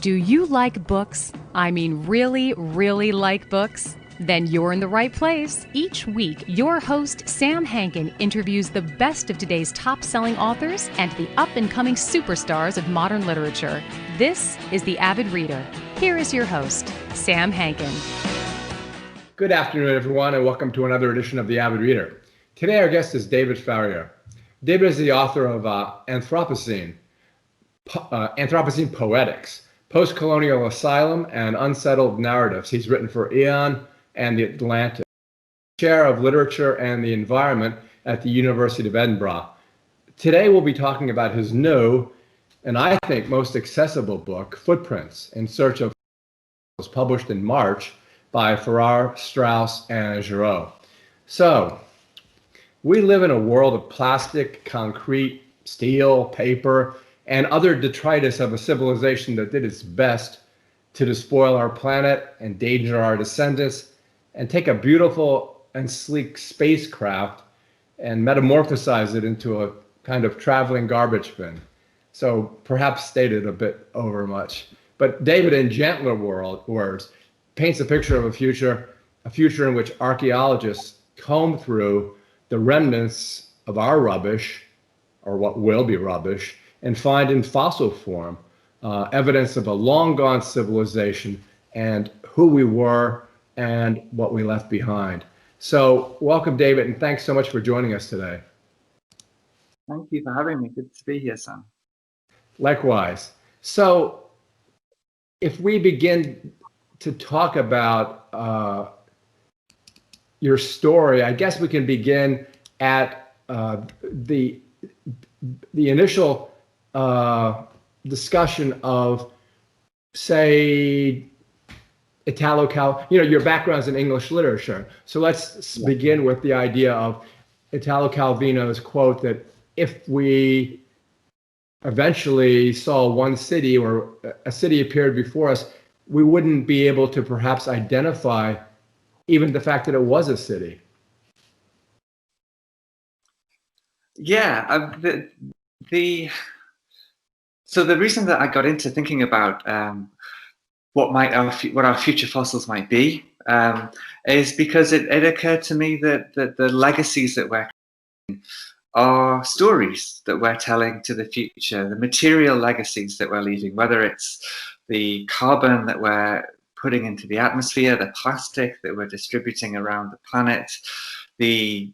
Do you like books? I mean, really, really like books? Then you're in the right place. Each week, your host, Sam Hankin, interviews the best of today's top-selling authors and the up-and-coming superstars of modern literature. This is The Avid Reader. Here is your host, Sam Hankin. Good afternoon, everyone, and welcome to another edition of The Avid Reader. Today, our guest is David Farrier. David is the author of Anthropocene, Anthropocene Poetics, Post-Colonial Asylum and Unsettled Narratives. He's written for Aeon and The Atlantic. Chair of Literature and the Environment at the University of Edinburgh. Today, we'll be talking about his new, and I think most accessible book, Footprints in Search of, was published in March by Farrar, Straus, and Giroux. So, we live in a world of plastic, concrete, steel, paper, and other detritus of a civilization that did its best to despoil our planet, endanger our descendants, and take a beautiful and sleek spacecraft and metamorphosize it into a kind of traveling garbage bin. So perhaps stated a bit overmuch. But David, in gentler words, paints a picture of a future in which archaeologists comb through the remnants of our rubbish, or what will be rubbish, and find in fossil form evidence of a long gone civilization and who we were and what we left behind. So welcome, David, and thanks so much for joining us today. Thank you for having me. Good to be here, Sam. Likewise. So if we begin to talk about your story, I guess we can begin at the initial discussion of, say, your background's in English literature. So let's begin with the idea of Italo Calvino's quote that if we eventually saw one city or a city appeared before us, we wouldn't be able to perhaps identify even the fact that it was a city. Yeah, so the reason that I got into thinking about what our future fossils might be is because it occurred to me that the legacies that we're creating are stories that we're telling to the future, the material legacies that we're leaving, whether it's the carbon that we're putting into the atmosphere, the plastic that we're distributing around the planet, the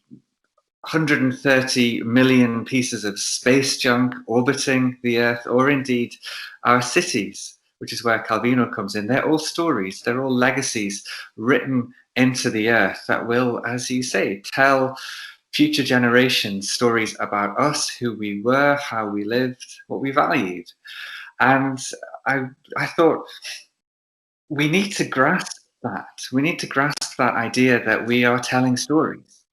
130 million pieces of space junk orbiting the Earth, or indeed our cities, which is where Calvino comes in. They're all stories, they're all legacies written into the Earth that will, as you say, tell future generations stories about us, who we were, how we lived, what we valued. And I thought we need to grasp that. We need to grasp that idea that we are telling stories.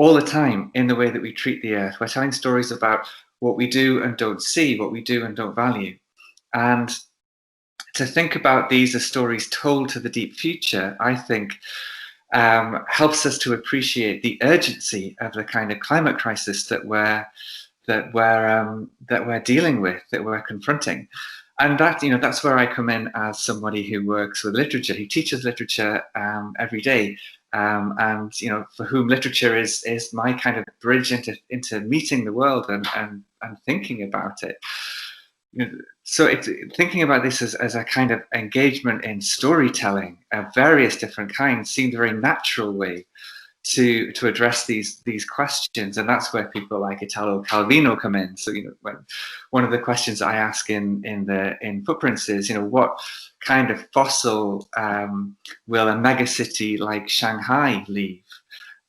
All the time in the way that we treat the Earth. We're telling stories about what we do and don't see, what we do and don't value. And to think about these as stories told to the deep future, I think helps us to appreciate the urgency of the kind of climate crisis that we're dealing with, that we're confronting. And that's where I come in as somebody who works with literature, who teaches literature every day. And for whom literature is my kind of bridge into meeting the world and thinking about it. So thinking about this as a kind of engagement in storytelling of various different kinds seemed a very natural way to address these questions, and that's where people like Italo Calvino come in. So one of the questions I ask in Footprints is what kind of fossil will a megacity like Shanghai leave?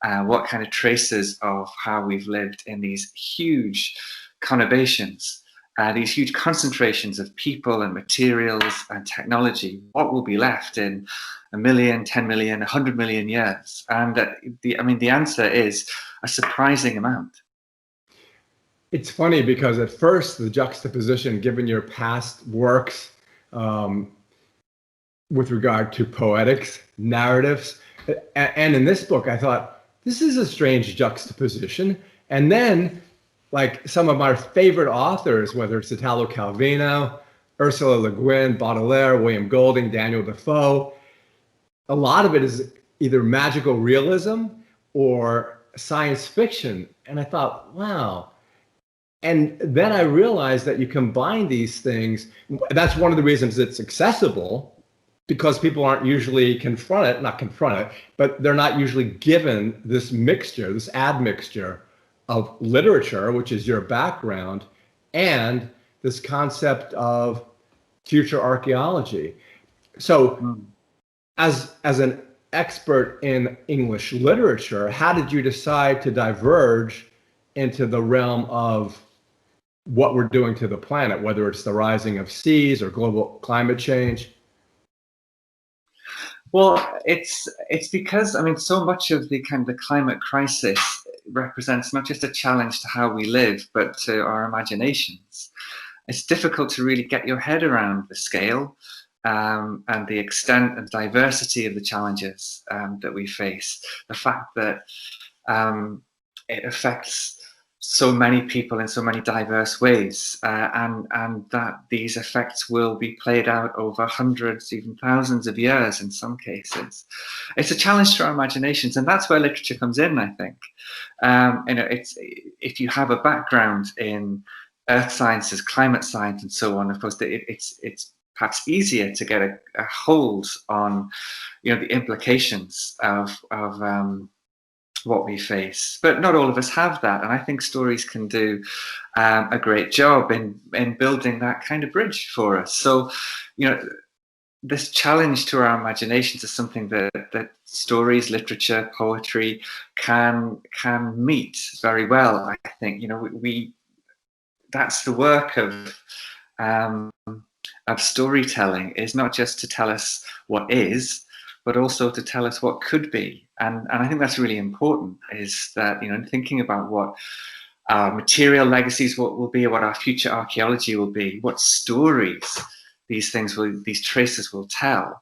What kind of traces of how we've lived in these huge conurbations, these huge concentrations of people and materials and technology? What will be left in 1 million, 10 million, 100 million years? And the answer is a surprising amount. It's funny because at first the juxtaposition, given your past works with regard to poetics, narratives, and in this book, I thought, this is a strange juxtaposition. And then, like some of my favorite authors, whether it's Italo Calvino, Ursula Le Guin, Baudelaire, William Golding, Daniel Defoe. A lot of it is either magical realism or science fiction. And I thought, wow. And then I realized that you combine these things. That's one of the reasons it's accessible, because people aren't usually not confronted, but they're not usually given this mixture, this admixture of literature, which is your background, and this concept of future archaeology. So as an expert in English literature, how did you decide to diverge into the realm of what we're doing to the planet, whether it's the rising of seas or global climate change? Well, it's because, I mean, so much of the kind of the climate crisis represents not just a challenge to how we live, but to our imaginations. It's difficult to really get your head around the scale and the extent and diversity of the challenges that we face. The fact that it affects so many people in so many diverse ways, and that these effects will be played out over hundreds, even thousands of years in some cases. It's a challenge to our imaginations, and that's where literature comes in, I think. It's, if you have a background in earth sciences, climate science, and so on, of course, it's perhaps easier to get a hold on, the implications of what we face, but not all of us have that, and I think stories can do a great job in building that kind of bridge for us. So, this challenge to our imaginations is something that stories, literature, poetry can meet very well. I think we that's the work of storytelling, is not just to tell us what is, but also to tell us what could be. And I think that's really important, is that, thinking about what our material legacies will be, what our future archaeology will be, what stories these traces will tell.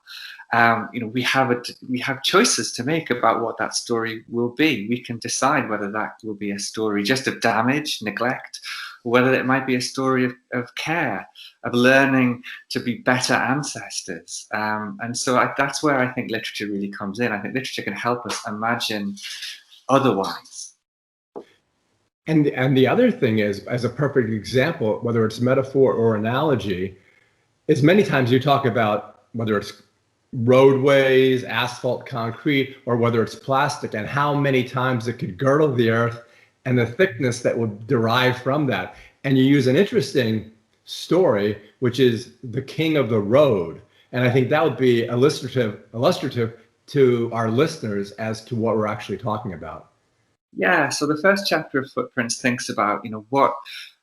We have choices to make about what that story will be. We can decide whether that will be a story just of damage, neglect, or whether it might be a story of care, of learning to be better ancestors. And so that's where I think literature really comes in. I think literature can help us imagine otherwise. And the other thing is, as a perfect example, whether it's metaphor or analogy, is many times you talk about whether it's roadways, asphalt, concrete, or whether it's plastic, and how many times it could girdle the earth and the thickness that would derive from that. And you use an interesting story, which is the king of the road. And I think that would be illustrative to our listeners as to what we're actually talking about. Yeah, so the first chapter of Footprints thinks about, what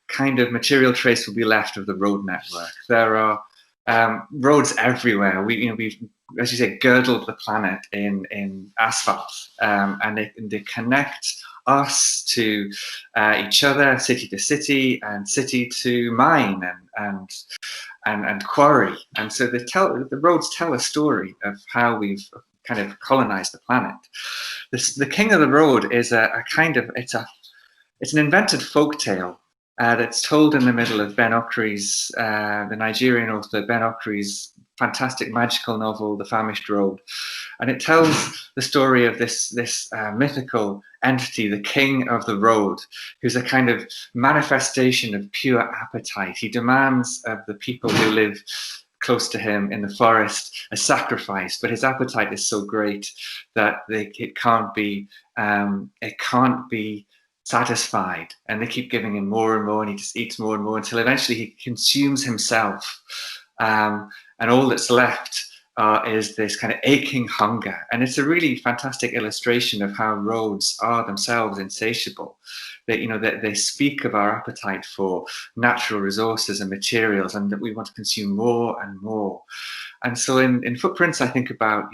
kind of material trace will be left of the road network. There are roads everywhere. We've, as you say, girdled the planet in asphalt, and they connect us to each other, city to city, and city to mine and quarry. And so the roads tell a story of how we've kind of colonized the planet. The King of the Road is it's an invented folk tale that's told in the middle of Ben Okri's, the Nigerian author Ben Okri's fantastic magical novel, The Famished Road. And it tells the story of this mythical entity, the King of the Road, who's a kind of manifestation of pure appetite. He demands of the people who live close to him in the forest a sacrifice, but his appetite is so great that it can't be satisfied, and they keep giving him more and more, and he just eats more and more until eventually he consumes himself, and all that's left is this kind of aching hunger. And it's a really fantastic illustration of how roads are themselves insatiable. That they speak of our appetite for natural resources and materials, and that we want to consume more and more. And so in Footprints, I think about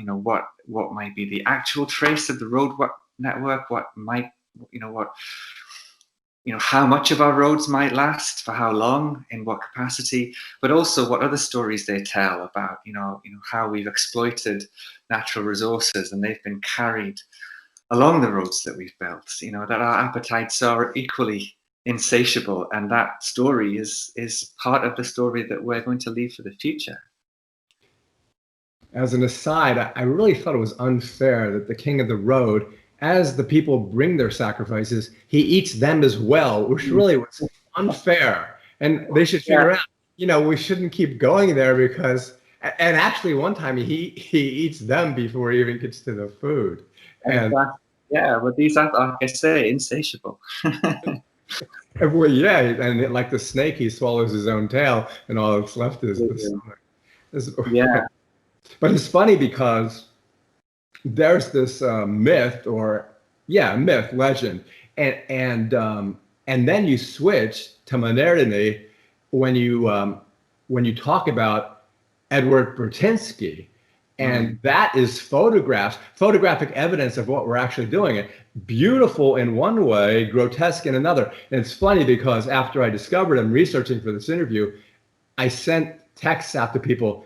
what might be the actual trace of the road network, how much of our roads might last, for how long, in what capacity, but also what other stories they tell about how we've exploited natural resources and they've been carried along the roads that we've built. That our appetites are equally insatiable, and that story is part of the story that we're going to leave for the future. As an aside, I really thought it was unfair that the king of the road, as the people bring their sacrifices, he eats them as well, which really was unfair. And they should figure out, we shouldn't keep going there because, and actually one time he eats them before he even gets to the food. And yeah, well, these are, like I say, insatiable. well, yeah, and like the snake, he swallows his own tail, and all that's left is the stomach. Yeah. But it's funny because there's this myth, legend, and then you switch to modernity when you talk about Edward Bertinsky, and that is photographic evidence of what we're actually doing. It beautiful in one way, grotesque in another. And it's funny because after I discovered him researching for this interview, I sent texts out to people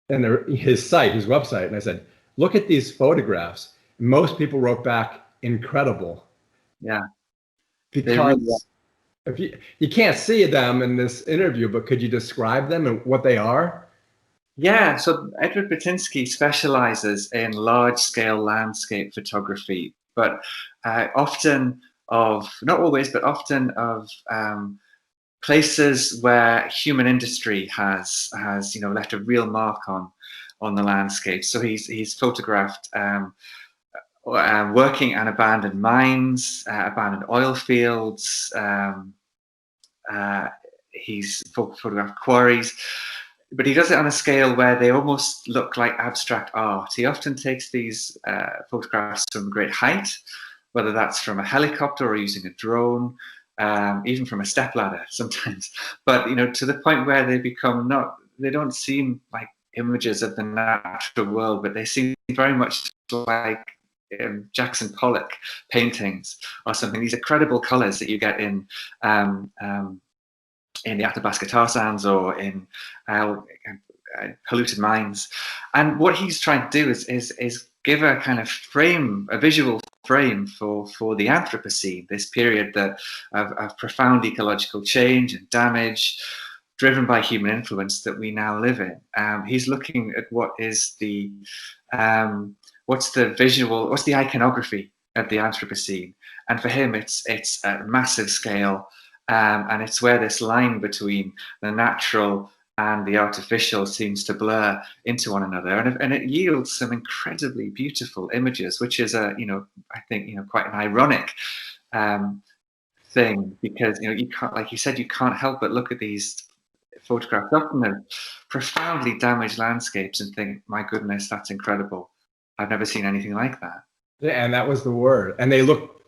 and his website, and I said, look at these photographs. Most people wrote back, incredible. Yeah. Because if you can't see them in this interview, but could you describe them and what they are? Yeah, so Edward Bertinsky specializes in large-scale landscape photography, but often of, not always, but often of places where human industry has left a real mark on the landscape. So he's photographed working and abandoned mines, abandoned oil fields. He's photographed quarries, but he does it on a scale where they almost look like abstract art. He often takes these photographs from great height, whether that's from a helicopter or using a drone. Even from a stepladder sometimes, but to the point where they don't seem like images of the natural world, but they seem very much like Jackson Pollock paintings or something. These incredible colors that you get in the Athabasca tar sands or in polluted mines. And what he's trying to do is give a kind of frame, a visual frame for the Anthropocene, this period of profound ecological change and damage driven by human influence that we now live in. He's looking at what's the iconography of the Anthropocene, and for him it's a massive scale, and it's where this line between the natural and the artificial seems to blur into one another, and it yields some incredibly beautiful images, which is I think quite an ironic thing, because you can't, like you said, you can't help but look at these photographs, often of profoundly damaged landscapes, and think, my goodness, that's incredible. I've never seen anything like that. Yeah, and that was the word. And they look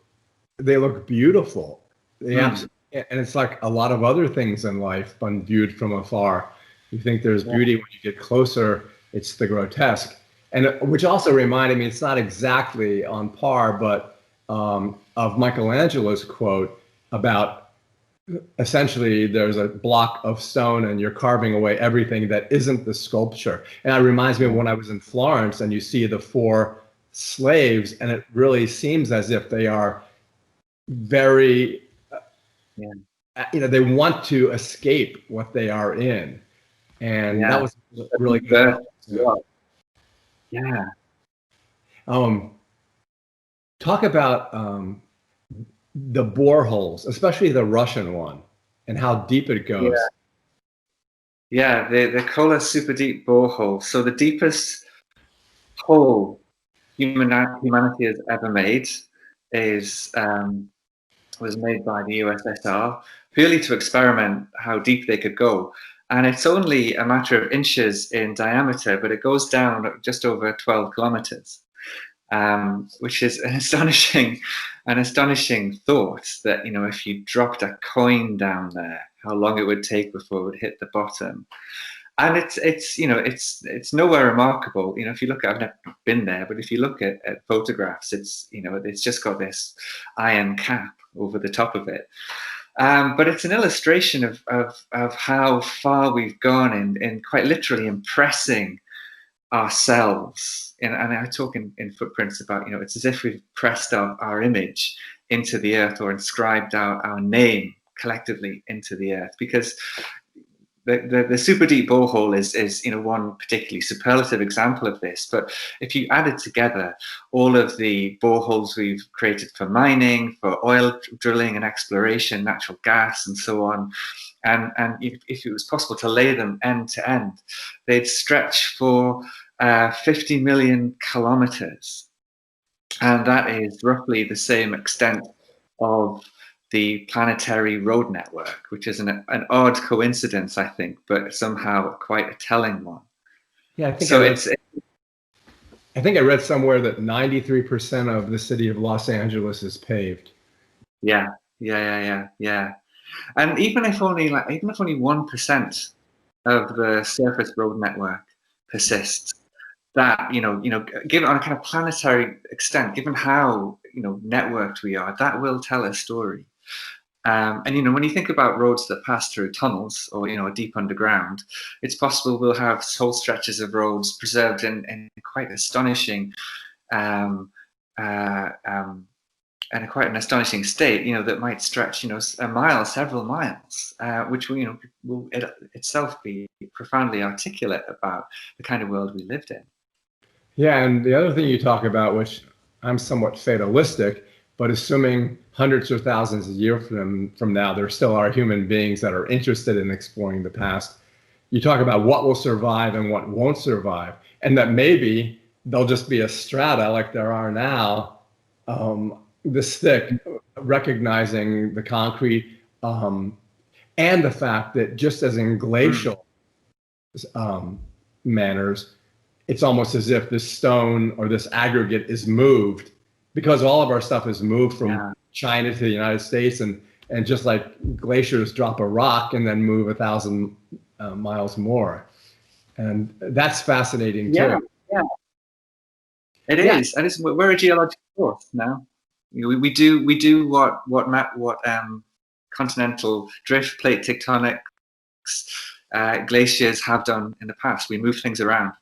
beautiful. And it's like a lot of other things in life when viewed from afar. You think there's beauty. When you get closer, it's the grotesque. And which also reminded me, it's not exactly on par, but of Michelangelo's quote about essentially there's a block of stone and you're carving away everything that isn't the sculpture. And it reminds me of when I was in Florence and you see the 4 slaves, and it really seems as if they are very, they want to escape what they are in. And that was really good. Yeah. Talk about the boreholes, especially the Russian one, and how deep it goes. Yeah, they call us super deep boreholes. So the deepest hole humanity has ever made was made by the USSR, purely to experiment how deep they could go. And it's only a matter of inches in diameter, but it goes down just over 12 kilometers, which is an astonishing thought, that if you dropped a coin down there, how long it would take before it would hit the bottom. And it's nowhere remarkable. If you look at, I've never been there, but if you look at photographs, it's just got this iron cap over the top of it. But it's an illustration of how far we've gone in quite literally impressing ourselves. And I talk in footprints about, it's as if we've pressed our image into the earth, or inscribed our name collectively into the earth. Because the super deep borehole is one particularly superlative example of this. But if you added together all of the boreholes we've created for mining, for oil drilling and exploration, natural gas, and so on, and if it was possible to lay them end to end, they'd stretch for 50 million kilometers, and that is roughly the same extent of the planetary road network, which is an odd coincidence, I think, but somehow quite a telling one. Yeah, I think so I think I read somewhere that 93% of the city of Los Angeles is paved. Yeah. And even if only 1% of the surface road network persists, that given on a kind of planetary extent, given how networked we are, that will tell a story. And when you think about roads that pass through tunnels or deep underground, it's possible we'll have whole stretches of roads preserved in quite astonishing and quite an astonishing state, that might stretch, a mile, several miles, which will itself be profoundly articulate about the kind of world we lived in. Yeah, and the other thing you talk about, which I'm somewhat fatalistic, but assuming hundreds or thousands of years from now, there still are human beings that are interested in exploring the past. You talk about what will survive and what won't survive, and that maybe there'll just be a strata like there are now, this thick, recognizing the concrete, and the fact that just as in glacial manners, it's almost as if this stone or this aggregate is moved, because all of our stuff is moved from China to the United States, and just like glaciers drop a rock and then move 1,000 miles more, and that's fascinating too. Yeah, it is, and we're a geological force now. We do what continental drift, plate tectonics, glaciers have done in the past. We move things around.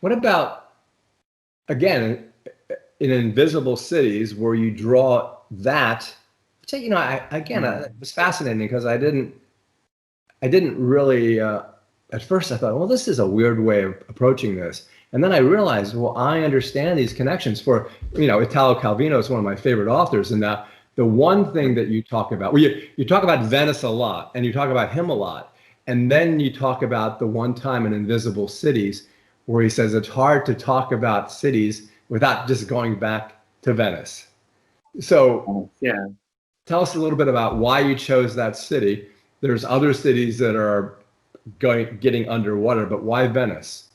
What about, again, in invisible cities where you draw that? Which, it was fascinating, because I didn't really, at first I thought, well, this is a weird way of approaching this. And then I realized, well, I understand these connections. For, Italo Calvino is one of my favorite authors. And the one thing that you talk about, well, you talk about Venice a lot, and you talk about him a lot. And then you talk about the one time in Invisible Cities where he says it's hard to talk about cities without just going back to Venice. So tell us a little bit about why you chose that city. There's other cities that are getting underwater, but why Venice?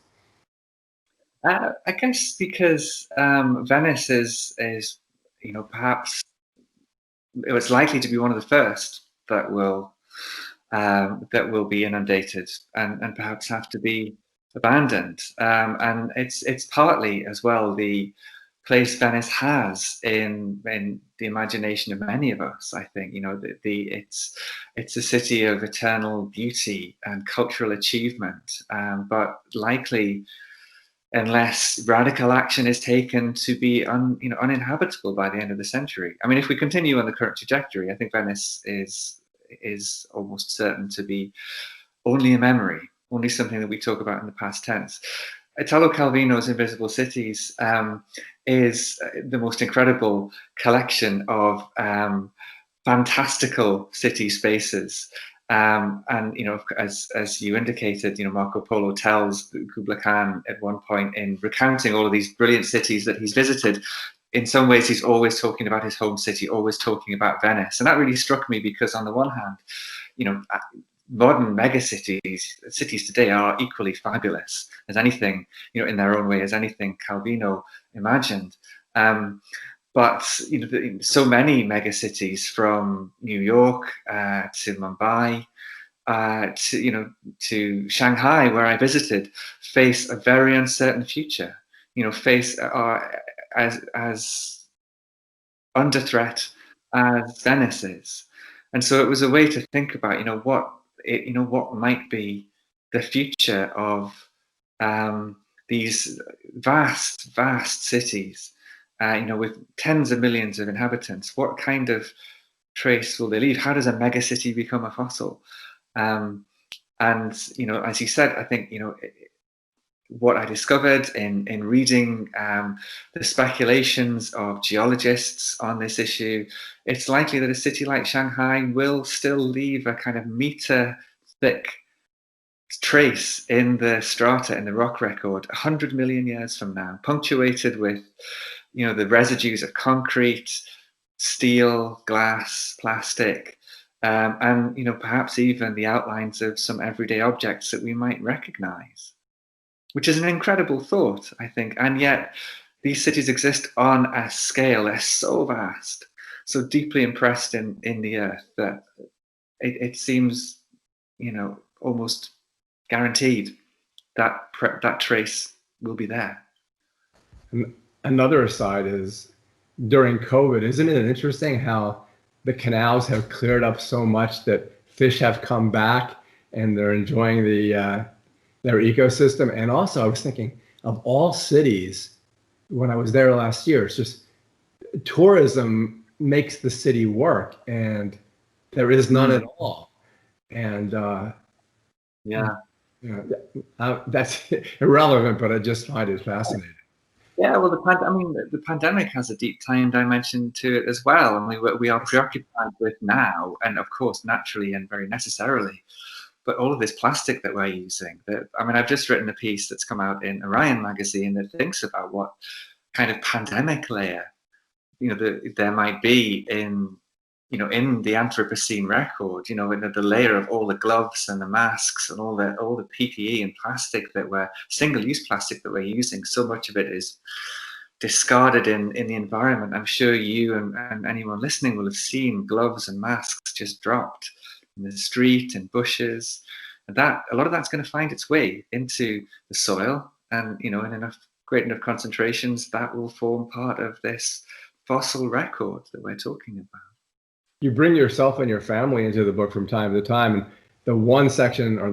I guess because Venice is perhaps it was likely to be one of the first that will be inundated and perhaps have to be abandoned. And it's partly as well the place Venice has in the imagination of many of us. I think it's a city of eternal beauty and cultural achievement, but likely, unless radical action is taken, to be uninhabitable by the end of the century. I mean, if we continue on the current trajectory, I think Venice is almost certain to be only a memory, only something that we talk about in the past tense. Italo Calvino's Invisible Cities is the most incredible collection of fantastical city spaces. And as you indicated, Marco Polo tells Kubla Khan at one point, in recounting all of these brilliant cities that he's visited, in some ways he's always talking about his home city, always talking about Venice. And that really struck me, because on the one hand, modern cities today are equally fabulous as anything, in their own way, as anything Calvino imagined. But so many megacities, from New York to Mumbai to Shanghai, where I visited, face a very uncertain future. Face as under threat as Venice is, and so it was a way to think about what might be the future of these vast cities. with tens of millions of inhabitants, what kind of trace will they leave? How does a megacity become a fossil? And as you said, I think what I discovered in reading the speculations of geologists on this issue, it's likely that a city like Shanghai will still leave a kind of meter thick trace in the strata, in the rock record, 100 million years from now, punctuated with the residues of concrete, steel, glass, plastic, and perhaps even the outlines of some everyday objects that we might recognize, which is an incredible thought, I think. And yet these cities exist on a scale, they're so vast, so deeply impressed in the earth that it seems, almost guaranteed that that trace will be there. And another aside is, during COVID, isn't it interesting how the canals have cleared up so much that fish have come back and they're enjoying their ecosystem? And also, I was thinking, of all cities, when I was there last year, it's just tourism makes the city work, and there is none at all. And that's irrelevant, but I just find it fascinating. Yeah, well, the pandemic has a deep time dimension to it as well. I mean, we are preoccupied with now, and of course, naturally and very necessarily, but all of this plastic that we're using. I've just written a piece that's come out in Orion magazine that thinks about what kind of pandemic layer, there might be in the Anthropocene record, in the layer of all the gloves and the masks and all the PPE and plastic single-use plastic that we're using. So much of it is discarded in the environment. I'm sure you and anyone listening will have seen gloves and masks just dropped in the street and bushes. And a lot of that's going to find its way into the soil, and in great enough concentrations that will form part of this fossil record that we're talking about. You bring yourself and your family into the book from time to time, and the one section, or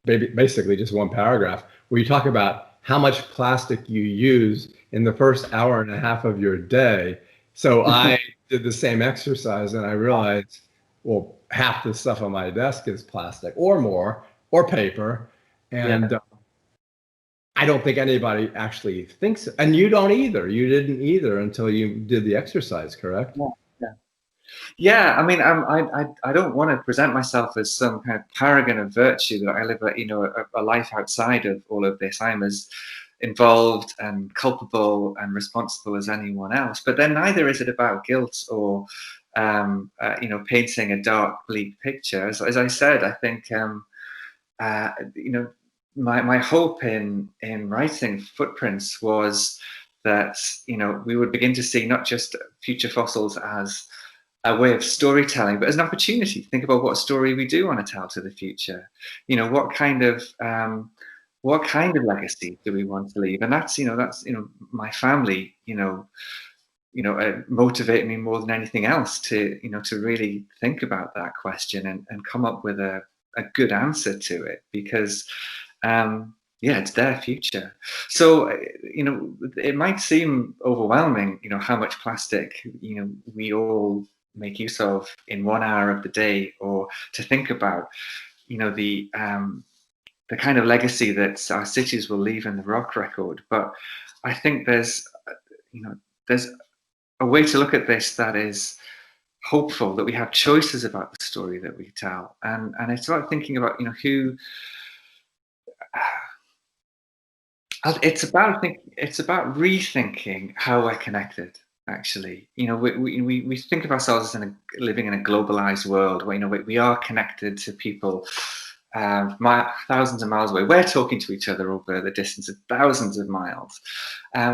basically just one paragraph, where you talk about how much plastic you use in the first hour and a half of your day. So I did the same exercise, and I realized, well, half the stuff on my desk is plastic or more, or paper. And I don't think anybody actually thinks, and you don't either. You didn't either until you did the exercise, correct? Yeah, I don't want to present myself as some kind of paragon of virtue, that I live a life outside of all of this. I'm as involved and culpable and responsible as anyone else. But then neither is it about guilt or painting a dark, bleak picture. As I said, I think my hope in writing Footprints was that we would begin to see not just future fossils as a way of storytelling, but as an opportunity to think about what story we do want to tell to the future. What kind of legacy do we want to leave? And that's my family motivate me more than anything else to really think about that question and come up with a good answer to it, because it's their future. So it might seem overwhelming how much plastic we all make use of in 1 hour of the day, or to think about the kind of legacy that our cities will leave in the rock record. But I think there's a way to look at this that is hopeful, that we have choices about the story that we tell, and it's about thinking about who. It's about rethinking how we're connected. Actually, we think of ourselves as living in a globalized world where we are connected to people thousands of miles away. We're talking to each other over the distance of thousands of miles.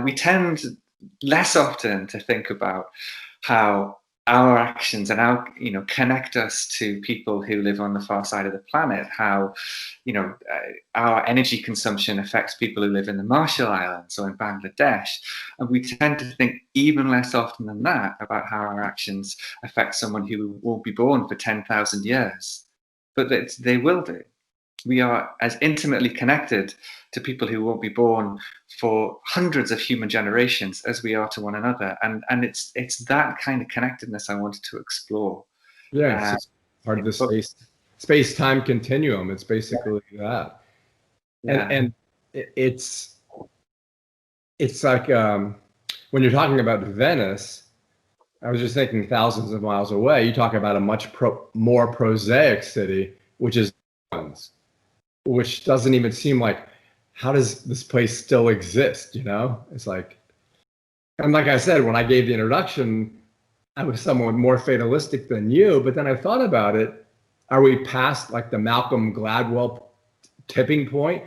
We tend less often to think about how our actions and our connect us to people who live on the far side of the planet, how our energy consumption affects people who live in the Marshall Islands or in Bangladesh. And we tend to think even less often than that about how our actions affect someone who won't be born for 10,000 years, but they will do. we are as intimately connected to people who won't be born for hundreds of human generations as we are to one another. And it's that kind of connectedness I wanted to explore. Yeah, it's just part of the space-time continuum. It's basically that. And it's like when you're talking about Venice, I was just thinking thousands of miles away, you talk about a much more prosaic city, which is which doesn't even seem like, how does this place still exist? You know, it's like, and like I said, when I gave the introduction, I was somewhat more fatalistic than you, but then I thought about it. Are we past like the Malcolm Gladwell tipping point?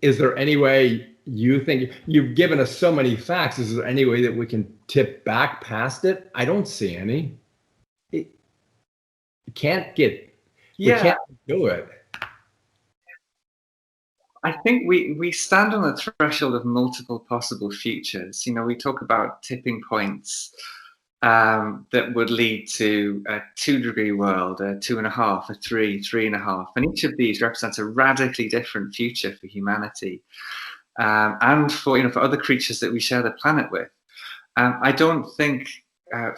Is there any way you think, you've given us so many facts, is there any way that we can tip back past it? I don't see any. We can't do it. I think we stand on the threshold of multiple possible futures. You know, we talk about tipping points that would lead to a 2-degree world, a 2.5, a 3, 3.5, and each of these represents a radically different future for humanity, and for for other creatures that we share the planet with. I don't think,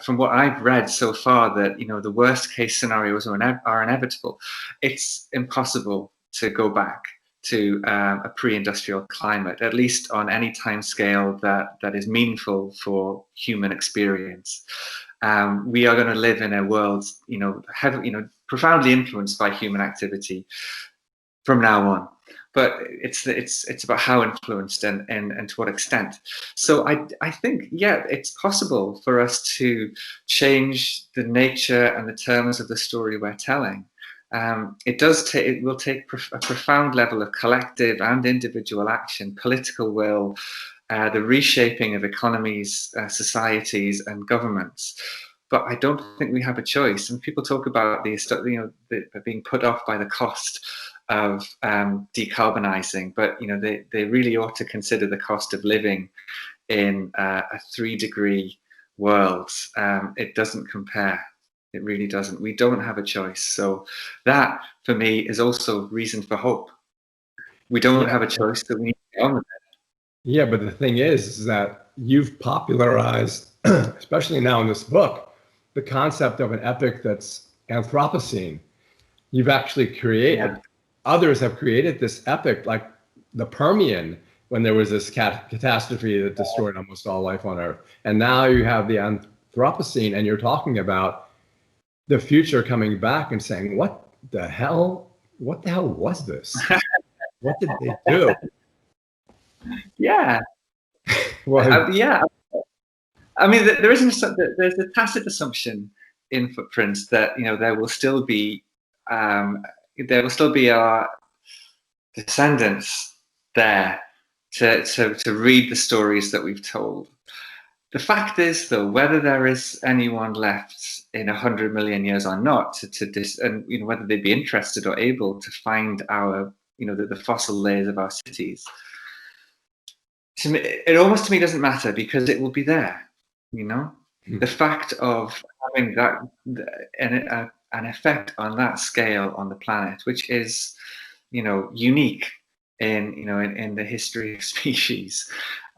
from what I've read so far, that the worst case scenarios are inevitable. It's impossible to go back to a pre-industrial climate, at least on any time scale that is meaningful for human experience. We are going to live in a world, profoundly influenced by human activity from now on. But it's about how influenced and to what extent. So I think, yeah, it's possible for us to change the nature and the terms of the story we're telling. It will take a profound level of collective and individual action, political will, the reshaping of economies, societies, and governments. But I don't think we have a choice. And people talk about being put off by the cost of decarbonizing, but they really ought to consider the cost of living in a 3-degree world. It doesn't compare. It really doesn't. We don't have a choice. So that, for me, is also reason for hope. We don't have a choice, so we need to get on with it. Yeah, but the thing is that you've popularized, especially now in this book, the concept of an epic that's Anthropocene. You've actually created, others have created this epic, like the Permian, when there was this catastrophe that destroyed almost all life on Earth. And now you have the Anthropocene, and you're talking about the future coming back and saying, what the hell was this? What did they do? Yeah. Well, yeah. I mean, there's a tacit assumption in footprints that there will still be our descendants there to read the stories that we've told. The fact is, though, whether there is anyone left in 100 million years or not, and whether they'd be interested or able to find our, the fossil layers of our cities, to me, it almost to me doesn't matter, because it will be there. The fact of having that an effect on that scale on the planet, which is unique in the history of species,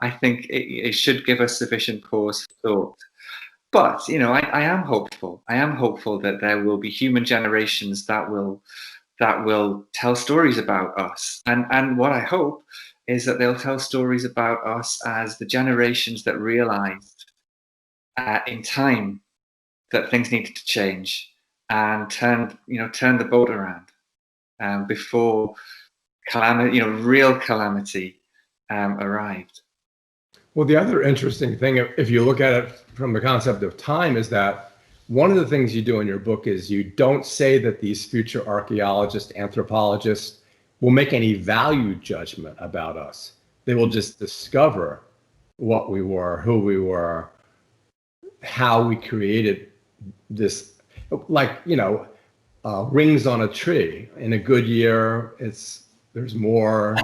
I think it should give us sufficient pause for thought. But I am hopeful. I am hopeful that there will be human generations that will tell stories about us. And what I hope is that they'll tell stories about us as the generations that realized in time that things needed to change and turn the boat around before calamity, real calamity arrived. Well, the other interesting thing, if you look at it from the concept of time, is that one of the things you do in your book is you don't say that these future archaeologists, anthropologists will make any value judgment about us. They will just discover what we were, who we were, how we created this, like, rings on a tree. In a good year, there's more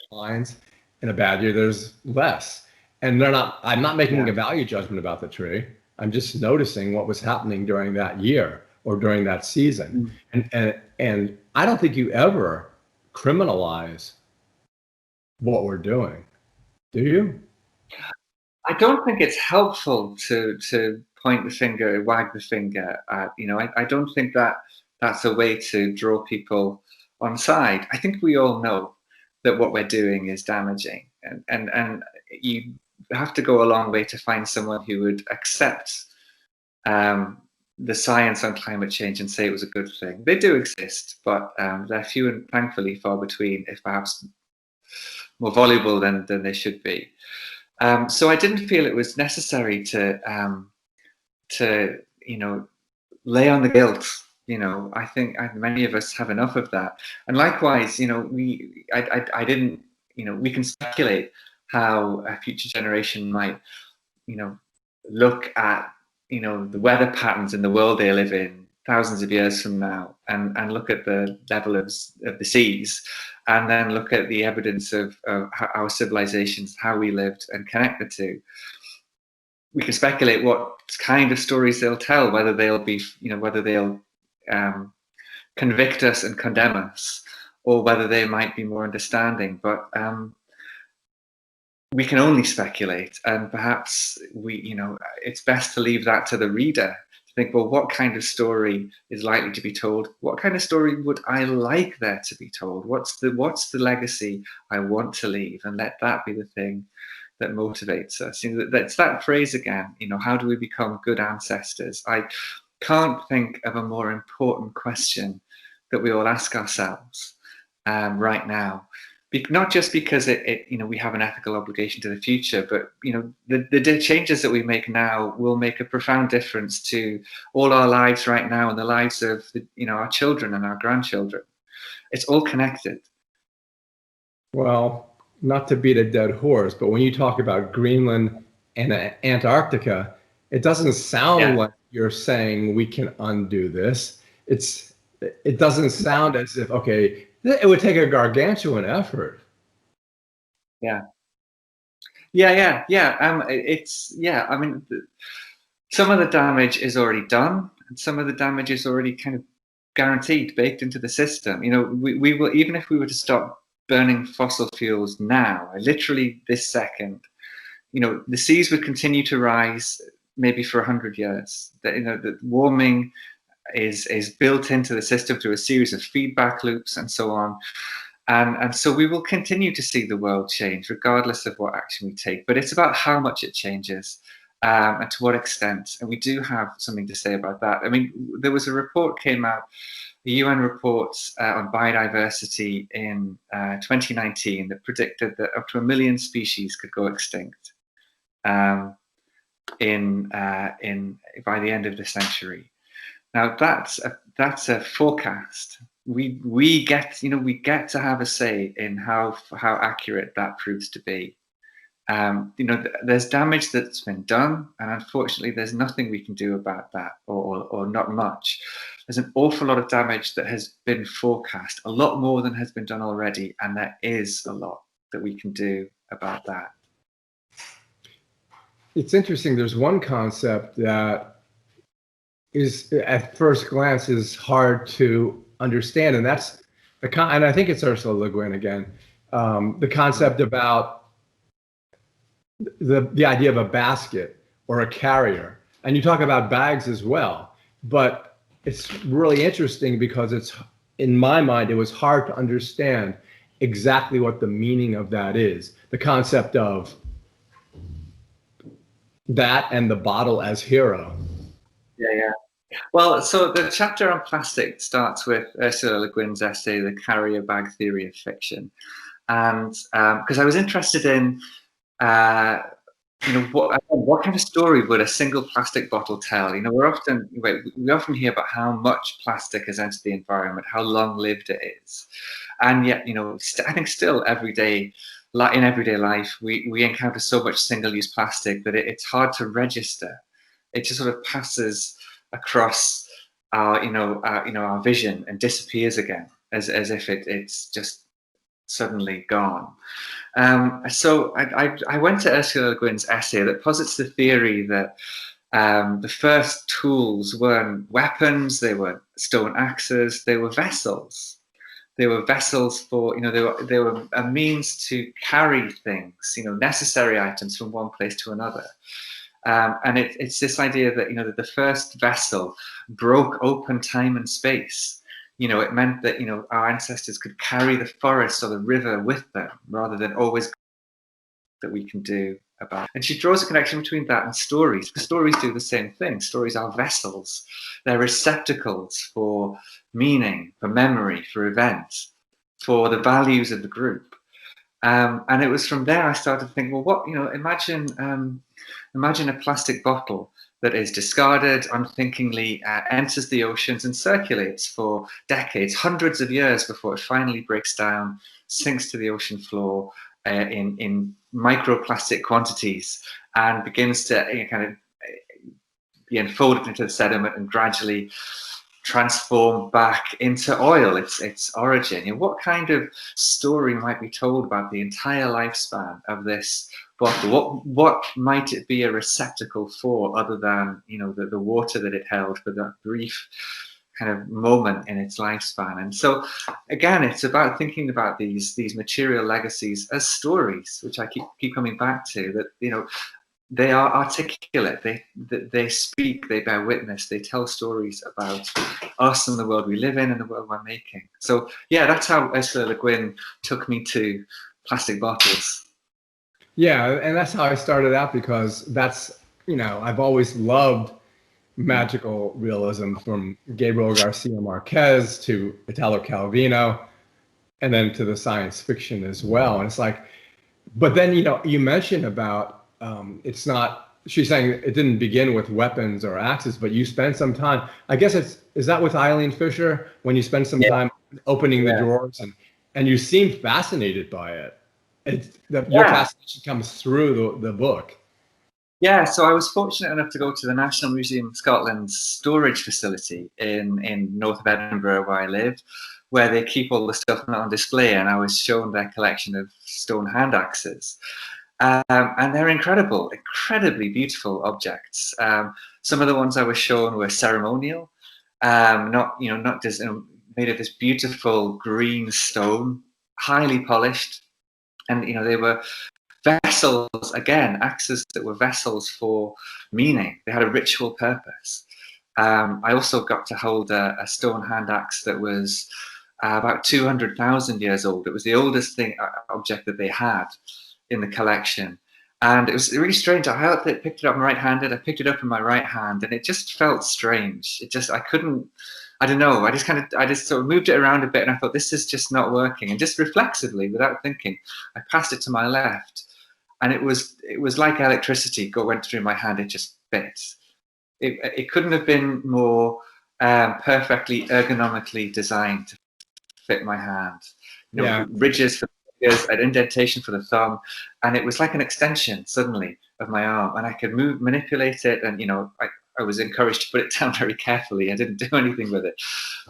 lines. In a bad year, there's less. And I'm not making a value judgment about the tree. I'm just noticing what was happening during that year or during that season. And I don't think you ever criminalize what we're doing. Do you? I don't think it's helpful to point the finger, wag the finger. I don't think that that's a way to draw people on side. I think we all know that what we're doing is damaging, and you have to go a long way to find someone who would accept the science on climate change and say it was a good thing. They do exist, but they're few and thankfully far between, if perhaps more voluble than they should be. So I didn't feel it was necessary to lay on the guilt. I think many of us have enough of that. And likewise, I didn't. We can speculate how a future generation might, look at the weather patterns in the world they live in thousands of years from now, and look at the level of the seas, and then look at the evidence of our civilizations, how we lived, and connect the two. We can speculate what kind of stories they'll tell, whether they'll be, whether they'll convict us and condemn us, or whether they might be more understanding. But we can only speculate, and perhaps it's best to leave that to the reader. Think, well, what kind of story is likely to be told? What kind of story would I like there to be told? What's the legacy I want to leave? And let that be the thing that motivates us. That's that phrase again, how do we become good ancestors? I can't think of a more important question that we all ask ourselves right now. Not just because we have an ethical obligation to the future, but the changes that we make now will make a profound difference to all our lives right now and the lives of our children and our grandchildren. It's all connected. Well, not to beat a dead horse, but when you talk about Greenland and Antarctica, it doesn't sound like you're saying we can undo this. It doesn't sound as if, okay, it would take a gargantuan effort. Yeah. I mean, some of the damage is already done, and some of the damage is already kind of guaranteed, baked into the system. We will, even if we were to stop burning fossil fuels now, literally this second, the seas would continue to rise maybe for 100 years. The warming is built into the system through a series of feedback loops and so on. And so we will continue to see the world change regardless of what action we take. But it's about how much it changes and to what extent. And we do have something to say about that. I mean, there was a report came out, the UN report on biodiversity in 2019 that predicted that up to 1 million species could go extinct by the end of the century. Now that's a forecast. We get to have a say in how accurate that proves to be. There's damage that's been done, and unfortunately, there's nothing we can do about that, or not much. There's an awful lot of damage that has been forecast, a lot more than has been done already, and there is a lot that we can do about that. It's interesting. There's one concept that is, at first glance, is hard to understand, and that's and I think it's Ursula Le Guin again. The concept about the idea of a basket or a carrier, and you talk about bags as well. But it's really interesting because in my mind, it was hard to understand exactly what the meaning of that is. The concept of that and the bottle as hero. Yeah. Well, so the chapter on plastic starts with Ursula Le Guin's essay, The Carrier Bag Theory of Fiction. And because I was interested in, what kind of story would a single plastic bottle tell? We often hear about how much plastic has entered the environment, how long-lived it is. And yet, I think still in everyday life, we encounter so much single-use plastic that it's hard to register. It just sort of passes across our vision and disappears again, as if it's just suddenly gone. So I went to Ursula Le Guin's essay that posits the theory that the first tools weren't weapons, they were stone axes, they were vessels. They were vessels for, they were a means to carry things, necessary items from one place to another. And it's this idea that, that the first vessel broke open time and space. It meant that, our ancestors could carry the forest or the river with them rather than always that we can do about. And she draws a connection between that and stories, because stories do the same thing. Stories are vessels. They're receptacles for meaning, for memory, for events, for the values of the group. And it was from there I started to think, well, what, imagine a plastic bottle that is discarded unthinkingly, enters the oceans and circulates for decades, hundreds of years before it finally breaks down, sinks to the ocean floor in microplastic quantities, and begins to kind of be enfolded into the sediment and gradually transform back into oil, its origin. What kind of story might be told about the entire lifespan of this bottle? What might it be a receptacle for, other than the water that it held for that brief kind of moment in its lifespan? And so again, it's about thinking about these material legacies as stories, which I keep coming back to, that they are articulate, they speak, they bear witness, they tell stories about us and the world we live in and the world we're making. So yeah, that's how Ursula Le Guin took me to plastic bottles. Yeah, and that's how I started out, because that's, I've always loved magical realism, from Gabriel Garcia Marquez to Italo Calvino, and then to the science fiction as well. And it's like, but then, you mentioned about, it's not, she's saying it didn't begin with weapons or axes, but you spent some time, I guess is that with Eileen Fisher, when you spend some time opening the drawers, and you seem fascinated by it. Your fascination comes through the book. Yeah, so I was fortunate enough to go to the National Museum of Scotland's storage facility in north of Edinburgh, where I live, where they keep all the stuff on display, and I was shown their collection of stone hand axes. And they're incredibly beautiful objects. Some of the ones I was shown were ceremonial, not just made of this beautiful green stone, highly polished, and they were vessels, again, axes that were vessels for meaning. They had a ritual purpose. I also got to hold a stone hand axe that was about 200,000 years old. It was the oldest object that they had in the collection. And it was really strange. I held it, picked it up right-handed. I picked it up in my right hand, and it just felt strange. I don't know. I just sort of moved it around a bit, and I thought, this is just not working. And just reflexively, without thinking, I passed it to my left, and it was like electricity went through my hand. It just fit. It couldn't have been more perfectly ergonomically designed to fit my hand. Ridges for the fingers, an indentation for the thumb, and it was like an extension suddenly of my arm, and I could manipulate it, and I was encouraged to put it down very carefully. I didn't do anything with it,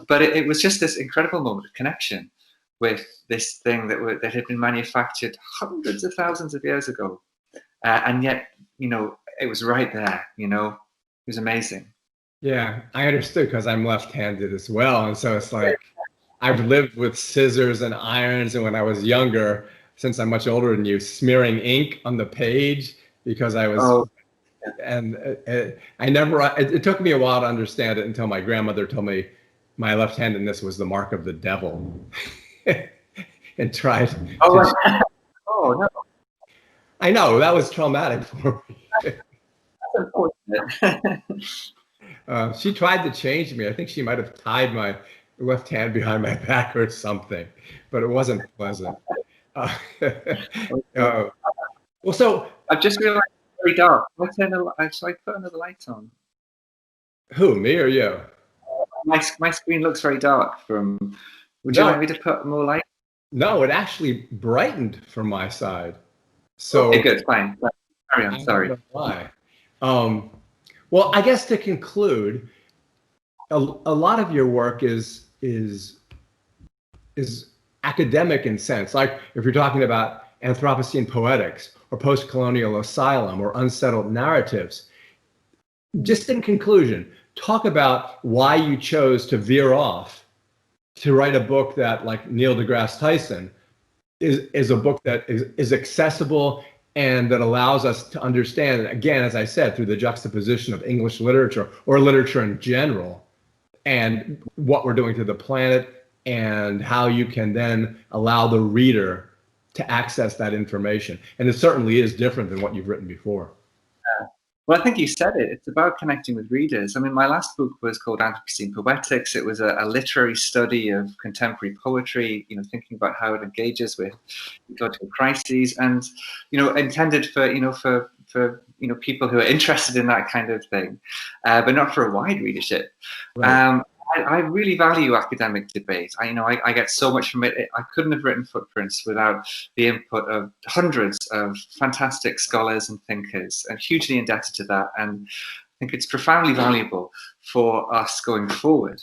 but it was just this incredible moment of connection with this thing that had been manufactured hundreds of thousands of years ago, and yet it was right there. It was amazing. Yeah, I understood, because I'm left-handed as well, and so it's like I've lived with scissors and irons, and when I was younger, since I'm much older than you, smearing ink on the page, because I was. And it took me a while to understand it, until my grandmother told me my left-handedness was the mark of the devil. And tried. Oh no! I know, that was traumatic for me. That's unfortunate. She tried to change me. I think she might have tied my left hand behind my back or something, but it wasn't pleasant. Well, so I've just realized it's very dark. Shall I put another light on? Who, me or you? My screen looks very dark. Would you like me to put more light? No, it actually brightened from my side. So okay, good, fine. Carry on. Sorry. I don't know why. Well, I guess to conclude, a lot of your work is academic in sense. Like if you're talking about Anthropocene poetics or post-colonial asylum or unsettled narratives. Just in conclusion, talk about why you chose to veer off to write a book that, like Neil deGrasse Tyson, is a book that is accessible and that allows us to understand, again, as I said, through the juxtaposition of English literature or literature in general, and what we're doing to the planet, and how you can then allow the reader to access that information. And it certainly is different than what you've written before. Well, I think you said it. It's about connecting with readers. I mean, my last book was called Anthropocene Poetics. It was a literary study of contemporary poetry, thinking about how it engages with ecological crises, and, intended for, for people who are interested in that kind of thing, but not for a wide readership. Right. I really value academic debate. I get so much from it. I couldn't have written Footprints without the input of hundreds of fantastic scholars and thinkers, and hugely indebted to that. And I think it's profoundly valuable for us going forward.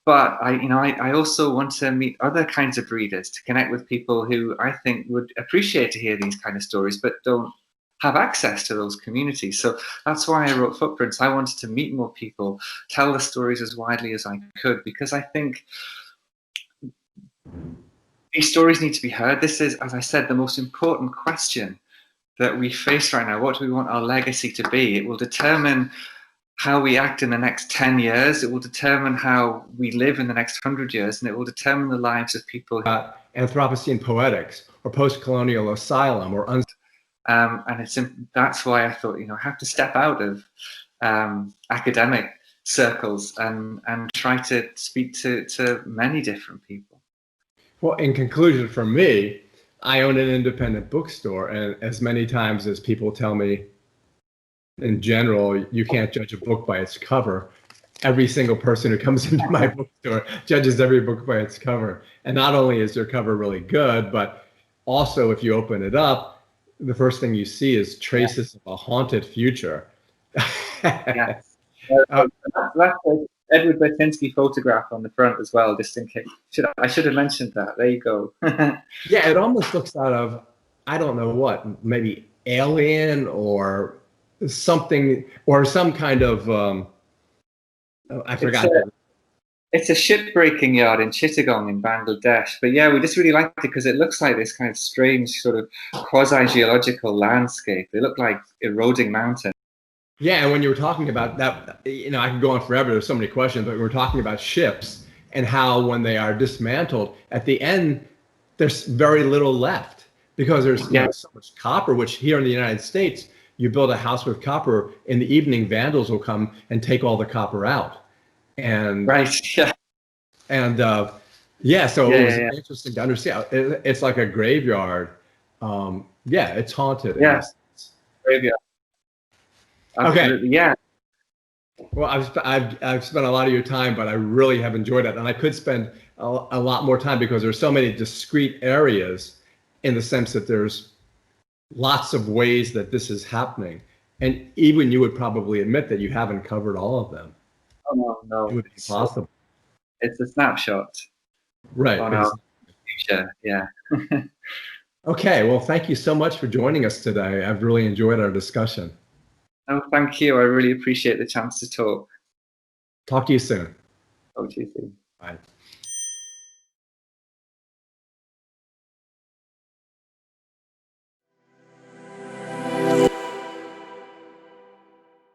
But I also want to meet other kinds of readers, to connect with people who I think would appreciate to hear these kind of stories, but don't have access to those communities. So that's why I wrote Footprints. I wanted to meet more people, tell the stories as widely as I could, because I think these stories need to be heard. This is, as I said, the most important question that we face right now. What do we want our legacy to be? It will determine how we act in the next 10 years. It will determine how we live in the next 100 years, and it will determine the lives of people. Anthropocene Poetics, or Post-Colonial Asylum, or and that's why I thought, I have to step out of academic circles and try to speak to many different people. Well, in conclusion, for me, I own an independent bookstore, and as many times as people tell me, in general, you can't judge a book by its cover. Every single person who comes into my bookstore judges every book by its cover. And not only is their cover really good, but also if you open it up, the first thing you see is traces of a haunted future. Yes. That's an Edward Bertinsky photograph on the front as well, just in case. I should have mentioned that. There you go. Yeah, it almost looks out of, I don't know what, maybe Alien or something, or some kind of, I forgot. It's a ship-breaking yard in Chittagong in Bangladesh. But yeah, we just really liked it because it looks like this kind of strange sort of quasi-geological landscape. They look like eroding mountains. Yeah, and when you were talking about that, I could go on forever. There's so many questions, but we're talking about ships and how when they are dismantled, at the end, there's very little left because there's so much copper, which here in the United States, you build a house with copper, in the evening, vandals will come and take all the copper out. And right, yeah. And so it was interesting to understand. It's like a graveyard. It's haunted. Yeah, graveyard. Absolutely. Okay. Yeah. Well, I've spent a lot of your time, but I really have enjoyed it, and I could spend a lot more time because there's so many discrete areas, in the sense that there's lots of ways that this is happening, and even you would probably admit that you haven't covered all of them. Oh no, it would be possible. It's a snapshot. Right. On our future. Yeah. Okay. Well, thank you so much for joining us today. I've really enjoyed our discussion. Oh, thank you. I really appreciate the chance to talk. Talk to you soon. Talk to you soon. Bye.